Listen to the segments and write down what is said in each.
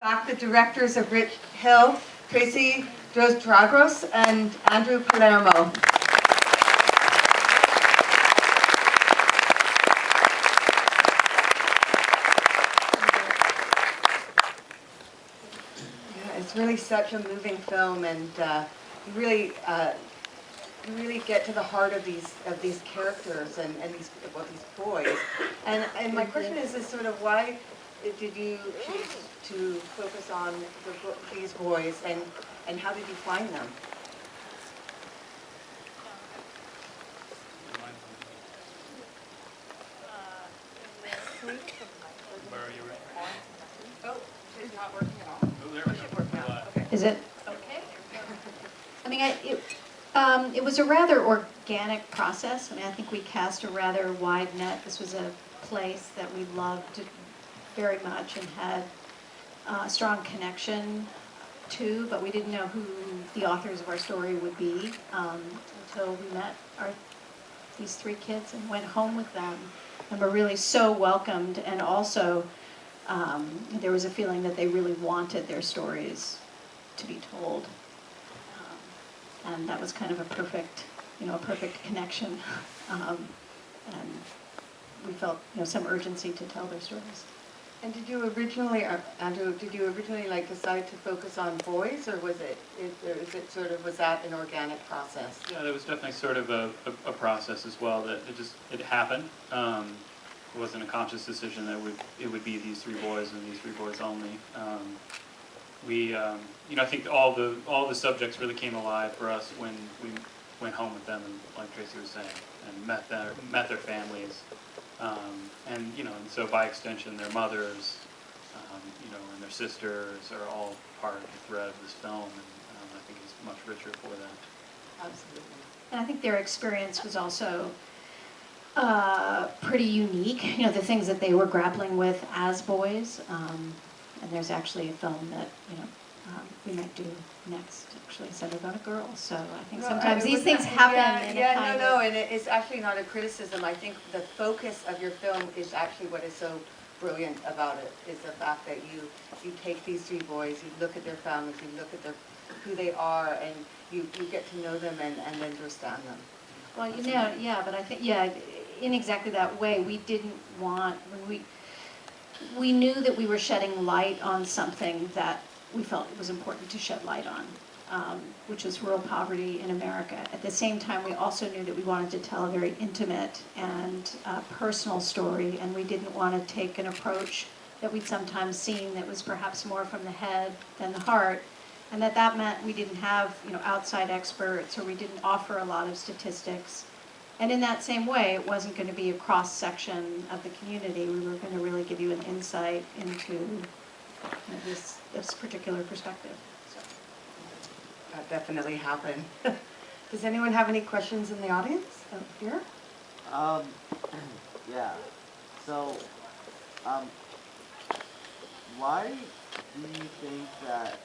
Back the directors of Rich Hill, Tracy Droz Tragos and Andrew Palermo. Yeah, it's really such a moving film, and you really get to the heart of these characters and these boys. And my question is sort of why did you choose to focus on these boys, and how did you find them? Where are you right? Oh, it's not working at all. Oh, there we go. Okay. Is it? Okay. I mean, it was a rather organic process. I mean, I think we cast a rather wide net. This was a place that we loved very much and had a strong connection to, but we didn't know who the authors of our story would be until we met these three kids and went home with them, and were really so welcomed. And also, there was a feeling that they really wanted their stories to be told. And that was kind of a perfect connection, and we felt, some urgency to tell their stories. And did you originally, Andrew, decide to focus on boys, or was that an organic process? Yeah, there was definitely sort of a process as well, that it happened. It wasn't a conscious decision that it would be these three boys and these three boys only. I think all the subjects really came alive for us when we went home with them, and like Tracy was saying, and met their families, and so by extension their mothers, and their sisters are all part of the thread of this film, and I think it's much richer for that. Absolutely. And I think their experience was also pretty unique. The things that they were grappling with as boys. And there's actually a film that we might do next, actually centered on a girl. So I think sometimes these things happen. And it's actually not a criticism. I think the focus of your film is actually what is so brilliant about it, is the fact that you take these three boys, you look at their families, you look at who they are, and you get to know them and understand them. Well, but I think, in exactly that way, we didn't want, we knew that we were shedding light on something that we felt it was important to shed light on, which was rural poverty in America. At the same time, we also knew that we wanted to tell a very intimate and personal story, and we didn't want to take an approach that we'd sometimes seen that was perhaps more from the head than the heart, and that meant we didn't have outside experts, or we didn't offer a lot of statistics. And in that same way, it wasn't going to be a cross-section of the community. We were going to really give you an insight into this particular perspective. So. That definitely happened. Does anyone have any questions in the audience out here? Yeah. So, why do you think that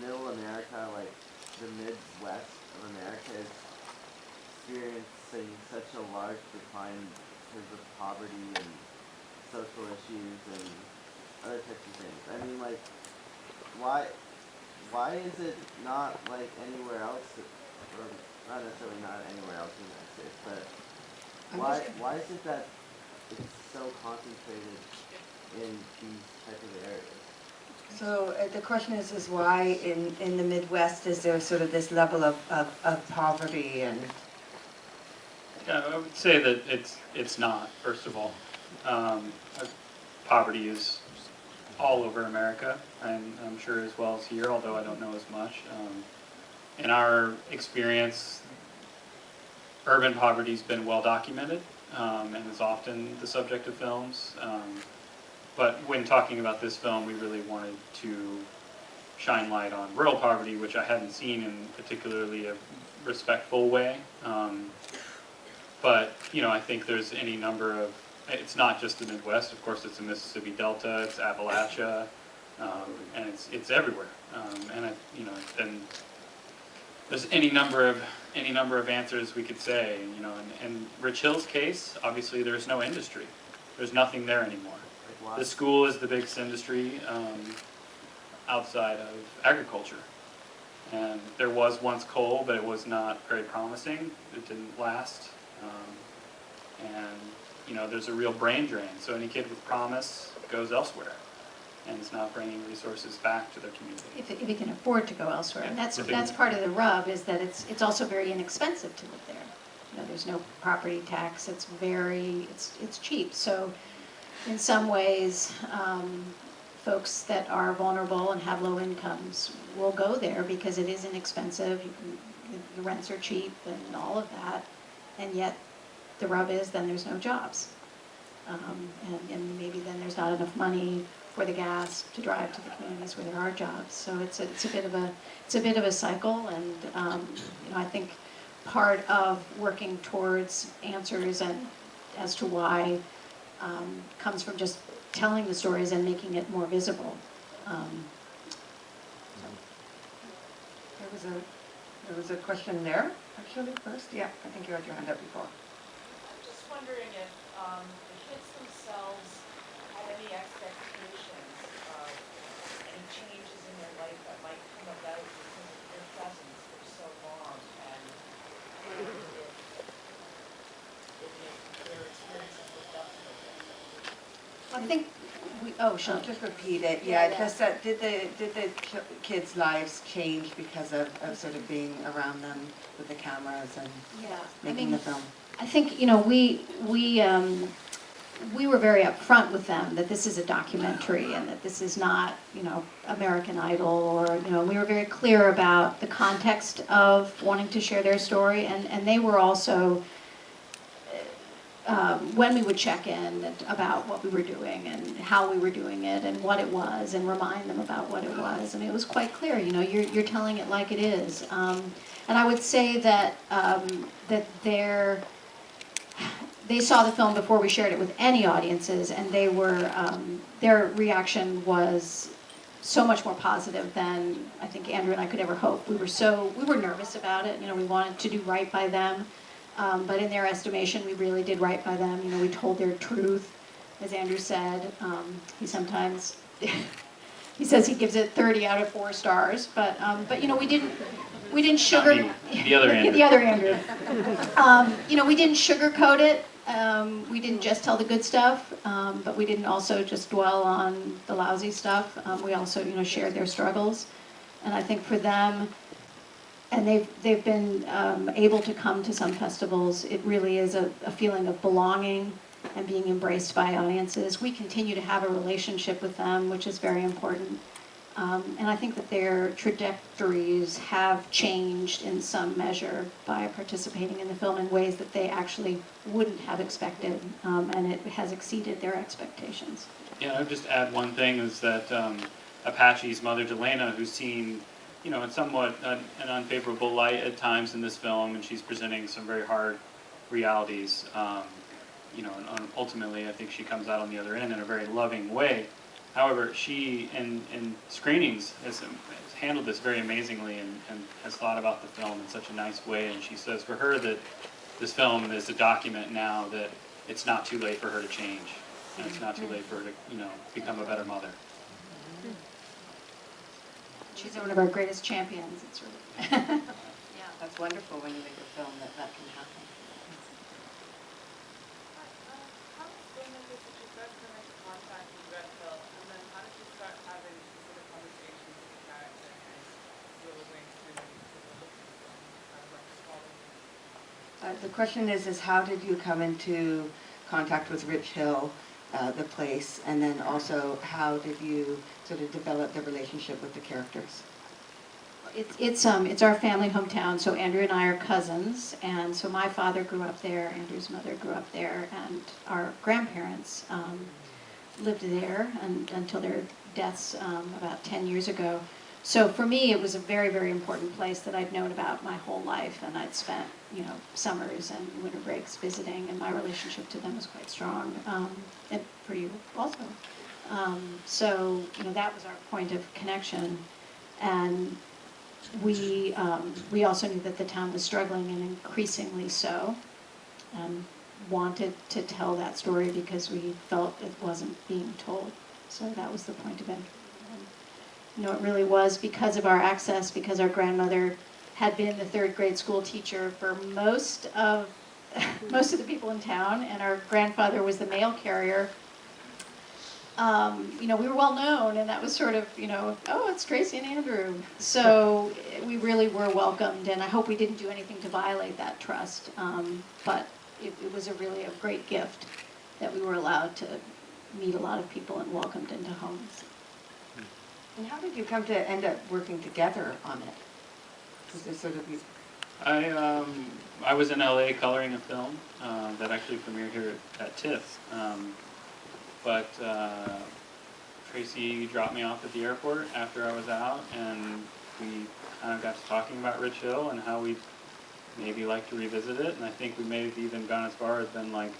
Middle America, like the Midwest of America, is experiencing such a large decline because of poverty and social issues and other types of things? I mean, like, why is it not like anywhere else, or not necessarily not anywhere else in the United States, but why is it that it's so concentrated in these types of areas? So the question is why in the Midwest is there sort of this level of poverty and... Yeah, I would say that it's not, first of all. Poverty is all over America, and I'm sure as well as here, although I don't know as much. In our experience, urban poverty's been well documented, and is often the subject of films. But when talking about this film, we really wanted to shine light on rural poverty, which I hadn't seen in particularly a respectful way. But, I think there's any number of, it's not just the Midwest, of course it's the Mississippi Delta, it's Appalachia, and it's everywhere. And there's any number of answers we could say, in Rich Hill's case, obviously there's no industry. There's nothing there anymore. The school is the biggest industry outside of agriculture. And there was once coal, but it was not very promising. It didn't last. And, you know, there's a real brain drain. So any kid with promise goes elsewhere. And it's not bringing resources back to their community. If it can afford to go elsewhere. And that's If it- part of the rub, is that it's also very inexpensive to live there. You know, there's no property tax. It's cheap. So in some ways, folks that are vulnerable and have low incomes will go there because it is inexpensive. The rents are cheap and all of that. And yet the rub is then there's no jobs. And maybe then there's not enough money for the gas to drive to the communities where there are jobs. So it's a bit of a cycle, and you know, I think part of working towards answers and as to why comes from just telling the stories and making it more visible. There was a question there, actually, first. Yeah, I think you had your hand up before. I'm just wondering if the kids themselves had any expectations of any changes in their life that might come about because of their presence for so long, and if their experiences lived up to it. I think Sean. Just repeat it. Yeah, Yeah, just that. Did the kids' lives change because of sort of being around them with the cameras and Yeah, making the film? I think, you know, we were very upfront with them that this is a documentary and that this is not, you know, American Idol, or, you know, we were very clear about the context of wanting to share their story, and they were also, when we would check in about what we were doing and how we were doing it and what it was, and remind them about what it was. I mean, it was quite clear, you know, you're telling it like it is. And I would say that that they saw the film before we shared it with any audiences, and they were their reaction was so much more positive than I think Andrew and I could ever hope. We were nervous about it. You know, we wanted to do right by them. But in their estimation, we really did right by them. You know, we told their truth, as Andrew said. He sometimes, he says he gives it 30 out of 4 stars. But you know, we didn't sugar. The other Andrew. The other Andrew. You know, we didn't sugarcoat it. We didn't just tell the good stuff, but we didn't also just dwell on the lousy stuff. We also, you know, shared their struggles, and I think for them. And they've been able to come to some festivals. It really is a feeling of belonging and being embraced by audiences. We continue to have a relationship with them, which is very important. And I think that their trajectories have changed in some measure by participating in the film in ways that they actually wouldn't have expected, and it has exceeded their expectations. Yeah, I'd just add one thing, is that Apache's mother, Delana, who's seen, you know, in somewhat an unfavorable light at times in this film, and she's presenting some very hard realities. You know, and ultimately, I think she comes out on the other end in a very loving way. However, she, in screenings, has handled this very amazingly and has thought about the film in such a nice way. And she says for her that this film is a document now that it's not too late for her to change, and it's not too late for her to, you know, become a better mother. She's one of our greatest champions. It's really, yeah. That's wonderful when you make a film that can happen. How explain it that you first come into contact with Red Pill, and then how did you start having specific conversations with the character as you were going through the film? The question is how did you come into contact with Rich Hill, the place, and then also how did you sort of develop the relationship with the characters? It's our family hometown, so Andrew and I are cousins, and so my father grew up there, Andrew's mother grew up there, and our grandparents lived there until their deaths about 10 years ago. So for me, it was a very, very important place that I'd known about my whole life, and I'd spent, you know, summers and winter breaks visiting, and my relationship to them was quite strong, and for you also. So, you know, that was our point of connection, and we also knew that the town was struggling, and increasingly so. wanted to tell that story because we felt it wasn't being told. So that was the point of it. And, it really was because of our access, because our grandmother had been the third grade school teacher for most of the people in town, and our grandfather was the mail carrier. We were well known, and that was sort of, oh, it's Tracy and Andrew. So we really were welcomed, and I hope we didn't do anything to violate that trust. But it was really a great gift that we were allowed to meet a lot of people and welcomed into homes. And how did you come to end up working together on it? Was it sort of you? I was in LA coloring a film that actually premiered here at TIFF. But Tracy dropped me off at the airport after I was out, and we kind of got to talking about Rich Hill and how we'd maybe like to revisit it. And I think we may have even gone as far as been like,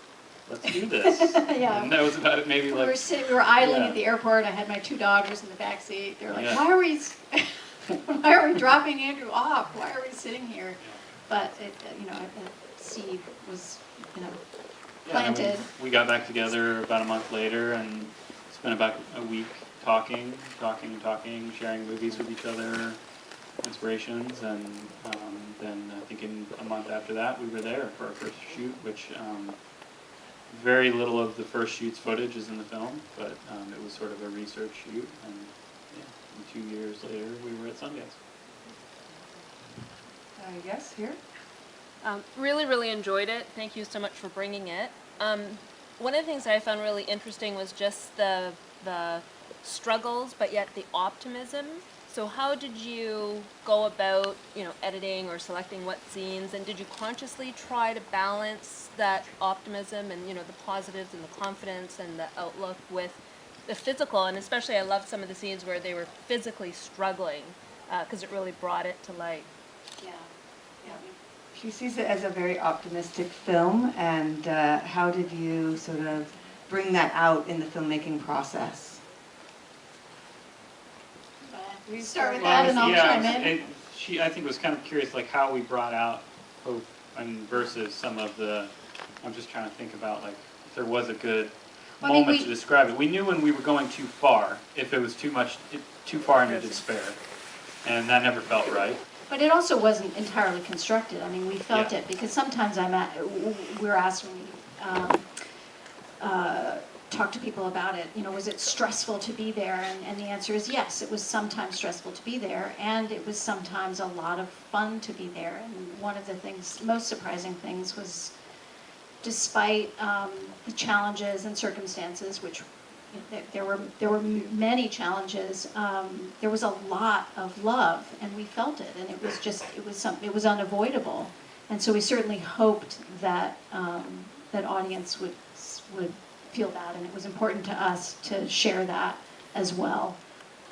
let's do this. Yeah. And that was about it, maybe like. We were idling yeah. at the airport. I had my 2 daughters in the back seat. They were like, Yeah. why are we dropping Andrew off? Why are we sitting here? But a seed was, Yeah, and planted. we got back together about a month later and spent about a week talking, sharing movies with each other, inspirations, and then I think in a month after that we were there for our first shoot, which very little of the first shoot's footage is in the film, but it was sort of a research shoot, and yeah, and 2 years later we were at Sundance. Yes, here? Really, really enjoyed it. Thank you so much for bringing it. One of the things I found really interesting was just the struggles, but yet the optimism. So how did you go about, editing or selecting what scenes, and did you consciously try to balance that optimism and, the positives and the confidence and the outlook with the physical? And especially I loved some of the scenes where they were physically struggling, because it really brought it to light. Yeah. She sees it as a very optimistic film, and how did you sort of bring that out in the filmmaking process? We start with that and I'll chime in. I think was kind of curious, like how we brought out hope and versus some of the. I'm just trying to think about like if there was a good moment to describe it. We knew when we were going too far, if it was too far into despair, and that never felt right. But it also wasn't entirely constructed. I mean, we felt Yeah. it because sometimes we're asked when we talk to people about it, was it stressful to be there? And the answer is yes, it was sometimes stressful to be there, and it was sometimes a lot of fun to be there. And one of the most surprising things was, despite the challenges and circumstances, which there were many challenges, there was a lot of love, and we felt it, and it was unavoidable. And so we certainly hoped that that audience would feel that, and it was important to us to share that as well.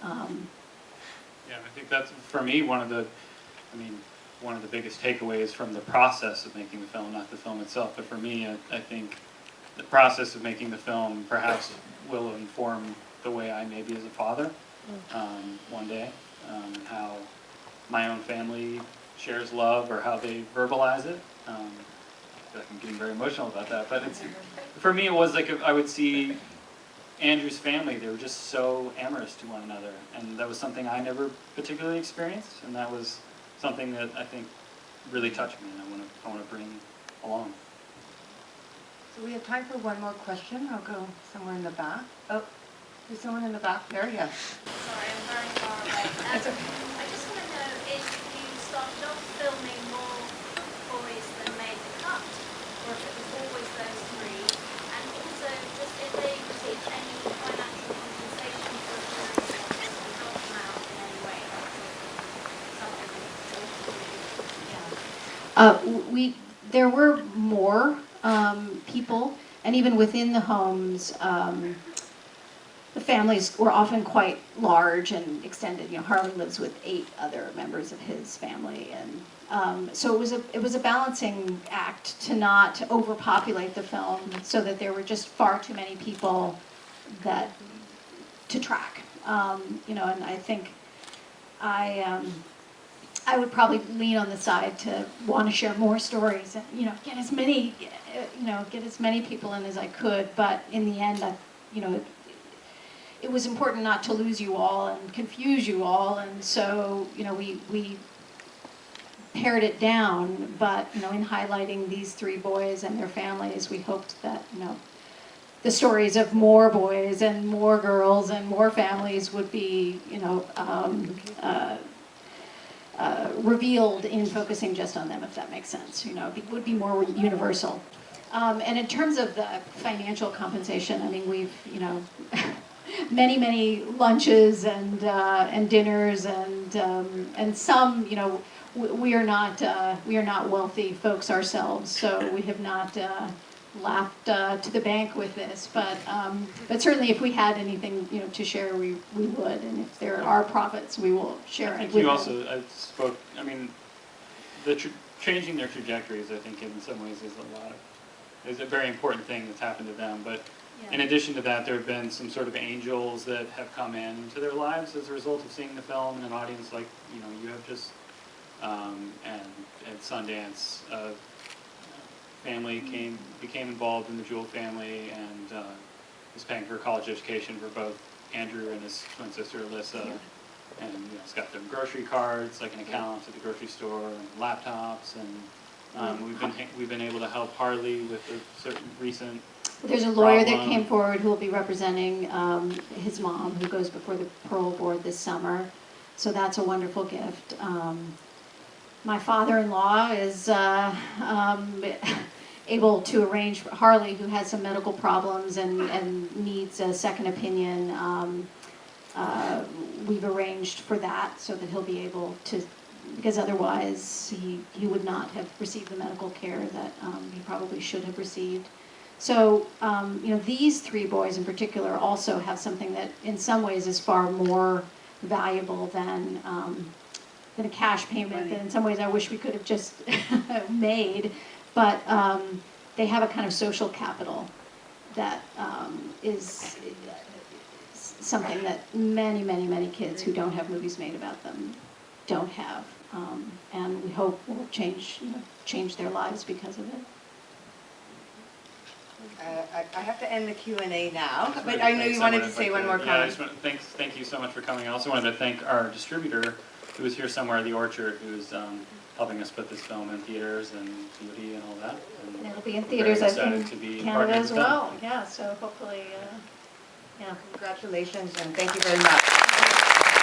Yeah, I think that's, for me, one of the biggest takeaways from the process of making the film, not the film itself, but for me, I think the process of making the film perhaps will inform the way I may be as a father one day, and how my own family shares love or how they verbalize it. I feel like I'm getting very emotional about that, but for me it was like I would see Andrew's family, they were just so amorous to one another, and that was something I never particularly experienced, and that was something that I think really touched me, and I want to bring along. So we have time for one more question. I'll go somewhere in the back. Oh, there's someone in the back there, yes. Sorry, I'm very far away. I just want to know if you started off filming more boys than made the cut, or if it was always those 3, and also just if they received any financial compensation for appearing in it, or help them out in any way. There were more people, and even within the homes, the families were often quite large and extended. Harley lives with 8 other members of his family, and so it was a balancing act to not overpopulate the film, so that there were just far too many people to track. And I think I would probably lean on the side to want to share more stories and, get as many, get as many people in as I could. But in the end, it was important not to lose you all and confuse you all. And so, we pared it down. But, in highlighting these three boys and their families, we hoped that, the stories of more boys and more girls and more families would be, revealed in focusing just on them, if that makes sense. It would be more universal. And in terms of the financial compensation, I mean, we've, many lunches and dinners and some, we are not wealthy folks ourselves, so we have not laughed to the bank with this. But certainly, if we had anything, to share, we would, and if there are profits, we will share it with them. You also spoke. I mean, changing their trajectories, I think, in some ways, is a very important thing that's happened to them. But in addition to that, there have been some sort of angels that have come into their lives as a result of seeing the film, and an audience like you have just, and at Sundance, family became involved in the Jewell family and is paying for college education for both Andrew and his twin sister Alyssa, and it's got them grocery cards, like an account at the grocery store, and laptops, and we've been able to help Harley with a certain recent. There's a lawyer that came forward who will be representing his mom, who goes before the parole board this summer. So that's a wonderful gift. My father-in-law is able to arrange for Harley, who has some medical problems and needs a second opinion. We've arranged for that so that he'll be able to, because otherwise he would not have received the medical care that he probably should have received. So, these three boys in particular also have something that in some ways is far more valuable than a cash payment that in some ways I wish we could have just made. But they have a kind of social capital that is something that many kids who don't have movies made about them don't have. And we hope will change their lives because of it. I have to end the Q&A now, but I know you wanted to say one more comment. Yeah, thank you so much for coming. I also wanted to thank our distributor, who is here somewhere at the Orchard, who's helping us put this film in theaters and DVD and all that. And it'll be in theaters, I think, in Canada as well. Yeah, so hopefully, Congratulations, and thank you very much.